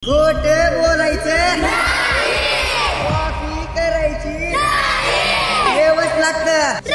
खोटे बोलायचं कॉफी करायची एवढंच लागतं.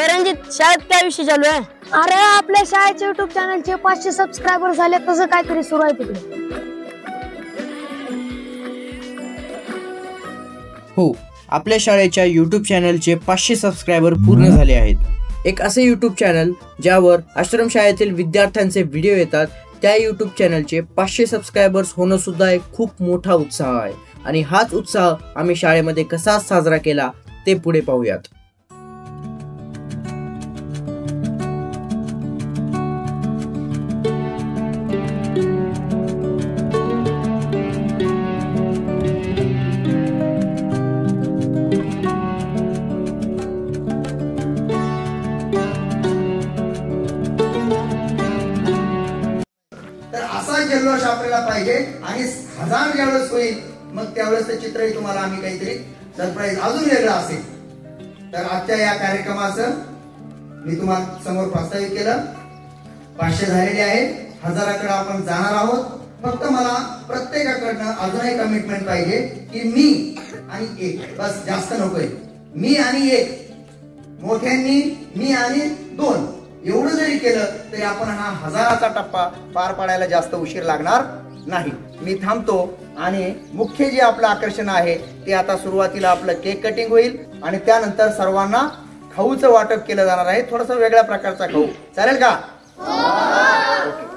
रणजित, शाळेत काय विषय चालू आहे? अरे आपल्या शाळेच्या युट्यूब चॅनलचे 500 सबस्क्रायबर झाले, तसं काहीतरी सुरू आहे तिकडे. हो, आपल्या शाळेच्या यूट्यूब चॅनलचे 500 सबस्क्रायबर पूर्ण झाले आहेत. एक असे यूट्यूब चॅनल ज्यावर आश्रमशाळेतील विद्यार्थ्यांचे व्हिडिओ येतात, त्या यूट्यूब चॅनलचे 500 सबस्क्रायबर्स होणं सुद्धा एक खूप मोठा उत्साह आहे. आणि हाच उत्साह आम्ही शाळेमध्ये कसा साजरा केला ते पुढे पाहूयात. तर असा जल्लोष आपल्याला पाहिजे आणि 1000 ज्यावेळेस होईल मग त्यावेळेस ते चित्रही तुम्हाला आम्ही काहीतरी सरप्राईज अजून वेगळं असेल. तर आजच्या या कार्यक्रमाचं मी तुम्हाला समोर प्रस्तावित केलं. 500 झालेले आहेत, 1000कडे आपण जाणार आहोत. फक्त मला प्रत्येकाकडनं अजूनही कमिटमेंट पाहिजे की मी आणि एक, बस जास्त नकोय. मी आणि एक, मोठ्यांनी मी आणि 2 एवढं जरी केलं तरी आपण हा 1000चा टप्पा पार पाडायला जास्त उशीर लागणार नाही. मी थांबतो आणि मुख्य जे आपलं आकर्षण आहे ते आता सुरुवातीला आपलं केक कटिंग होईल आणि त्यानंतर सर्वांना खाऊचं वाटप केलं जाणार आहे. थोडंसं वेगळ्या प्रकारचा खाऊ, चालेल का? ओके.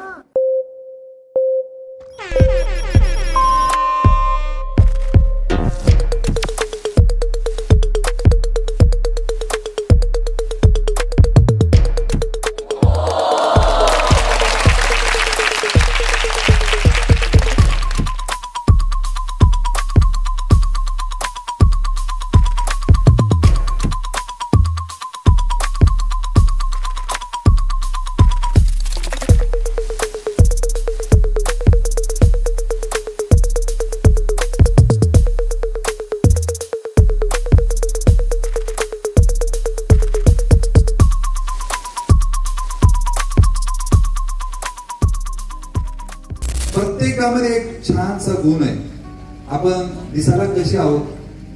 प्रत्येकामध्ये एक छानसा गुण आहे. आपण दिसायला कसे आहोत,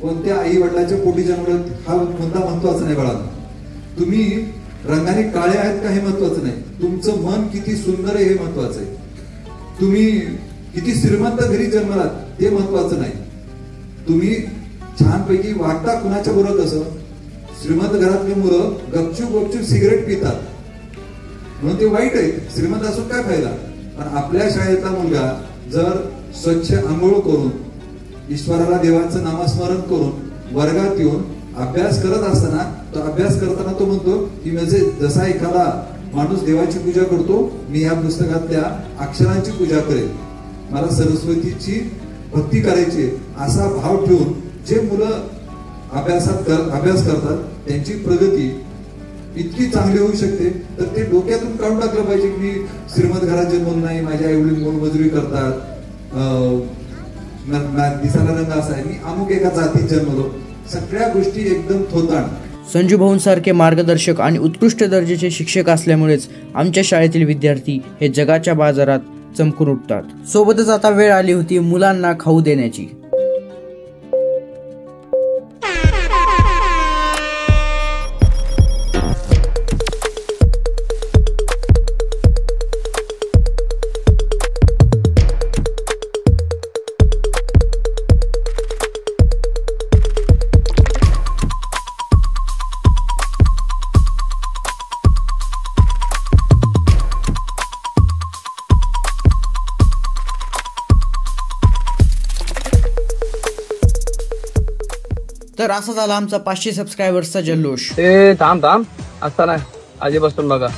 कोणत्या आई वडिलांच्या पोटी जन्मलं हा मुद्दा महत्वाचा नाही बाळांनो. तुम्ही रंगाने काळे आहेत का हे महत्वाचं नाही, तुमचं मन किती सुंदर आहे हे महत्वाचं आहे. तुम्ही किती श्रीमंत घरी जन्मलात ते महत्वाचं नाही. तुम्ही छानपैकी वागता कुणाच्या बरोबर कसं. श्रीमंत घरातली मुलं गपचूप गपचूप सिगरेट पितात म्हणून ते वाईट आहे. श्रीमंत असून काय फायदा. पण आपल्या शाळेतला मुलगा जर स्वच्छ आंघोळ करून ईश्वराला देवाचं नामस्मरण करून वर्गात येऊन अभ्यास करत असताना, तो अभ्यास करताना तो म्हणतो की म्हणजे जसा एखादा माणूस देवाची पूजा करतो, मी या पुस्तकातल्या अक्षरांची पूजा करेल, मला सरस्वतीची भक्ती करायची, असा भाव ठेवून जे मुलं अभ्यास करतात त्यांची प्रगती इतकी चांगली होऊ शकते. तर ते डोक्यातून काढून टाकलं पाहिजे की मी श्रीमंत घरात जन्मलो नाही, माझ्या आई वडील मोलमजुरी करतात, दिसायला रंग असा आहे, मी अमुक एका जातीत जन्मलो. सगळ्या गोष्टी एकदम थोताण. संजू भाऊंसारखे मार्गदर्शक आणि उत्कृष्ट दर्जाचे शिक्षक असल्यामुळेच आमच्या शाळेतील विद्यार्थी हे जगाच्या बाजारात चमकून उठतात. सोबतच आता वेळ आली होती मुलांना खाऊ देण्याची. तर असा झाला आमचा 500 सबस्क्रायबर्सचा जल्लोष. ते थांब असता नाही आधी बसून बघा.